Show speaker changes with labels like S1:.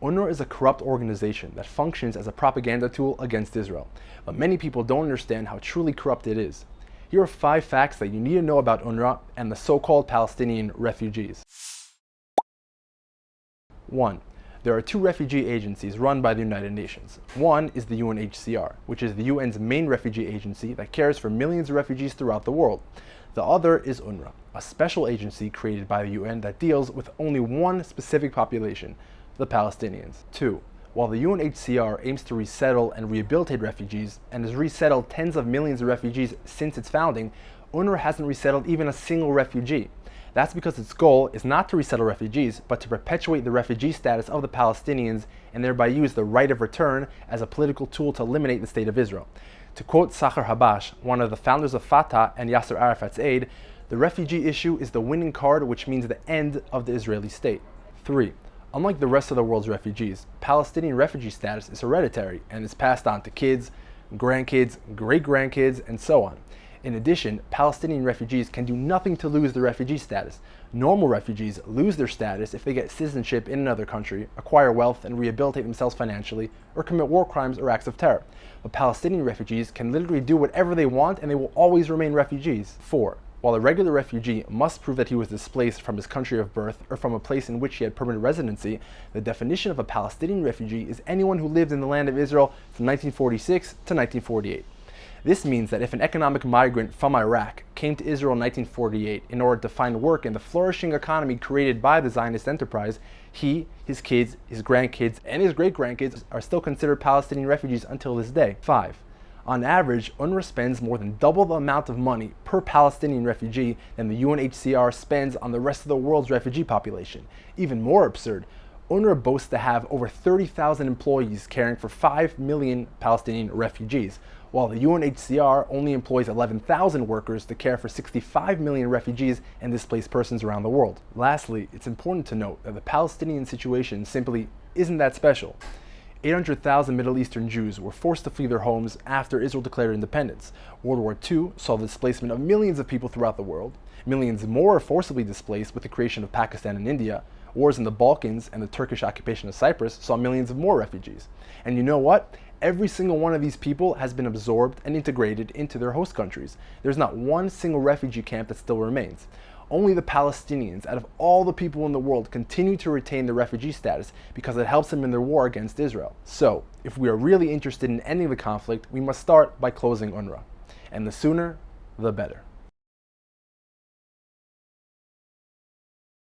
S1: UNRWA is a corrupt organization that functions as a propaganda tool against Israel, but many people don't understand how truly corrupt it is. Here are 5 facts that you need to know about UNRWA and the so-called Palestinian refugees. 1. There are 2 refugee agencies run by the United Nations. One is the UNHCR, which is the UN's main refugee agency that cares for millions of refugees throughout the world. The other is UNRWA, a special agency created by the UN that deals with only one specific population, the Palestinians. 2. While the UNHCR aims to resettle and rehabilitate refugees and has resettled tens of millions of refugees since its founding, UNRWA hasn't resettled even a single refugee. That's because its goal is not to resettle refugees, but to perpetuate the refugee status of the Palestinians and thereby use the right of return as a political tool to eliminate the state of Israel. To quote Sachar Habash, one of the founders of Fatah and Yasser Arafat's aide, the refugee issue is the winning card, which means the end of the Israeli state. 3. Unlike the rest of the world's refugees, Palestinian refugee status is hereditary and is passed on to kids, grandkids, great-grandkids, and so on. In addition, Palestinian refugees can do nothing to lose their refugee status. Normal refugees lose their status if they get citizenship in another country, acquire wealth, and rehabilitate themselves financially, or commit war crimes or acts of terror. But Palestinian refugees can literally do whatever they want and they will always remain refugees. 4. While a regular refugee must prove that he was displaced from his country of birth or from a place in which he had permanent residency, the definition of a Palestinian refugee is anyone who lived in the land of Israel from 1946 to 1948. This means that if an economic migrant from Iraq came to Israel in 1948 in order to find work in the flourishing economy created by the Zionist enterprise, he, his kids, his grandkids, and his great-grandkids are still considered Palestinian refugees until this day. 5. On average, UNRWA spends more than double the amount of money per Palestinian refugee than the UNHCR spends on the rest of the world's refugee population. Even more absurd, UNRWA boasts to have over 30,000 employees caring for 5 million Palestinian refugees, while the UNHCR only employs 11,000 workers to care for 65 million refugees and displaced persons around the world. Lastly, it's important to note that the Palestinian situation simply isn't that special. 800,000 Middle Eastern Jews were forced to flee their homes after Israel declared independence. World War II saw the displacement of millions of people throughout the world. Millions more are forcibly displaced with the creation of Pakistan and India. Wars in the Balkans and the Turkish occupation of Cyprus saw millions of more refugees. And you know what? Every single one of these people has been absorbed and integrated into their host countries. There's not one single refugee camp that still remains. Only the Palestinians, out of all the people in the world, continue to retain the refugee status because it helps them in their war against Israel. So, if we are really interested in ending the conflict, we must start by closing UNRWA. And the sooner, the better.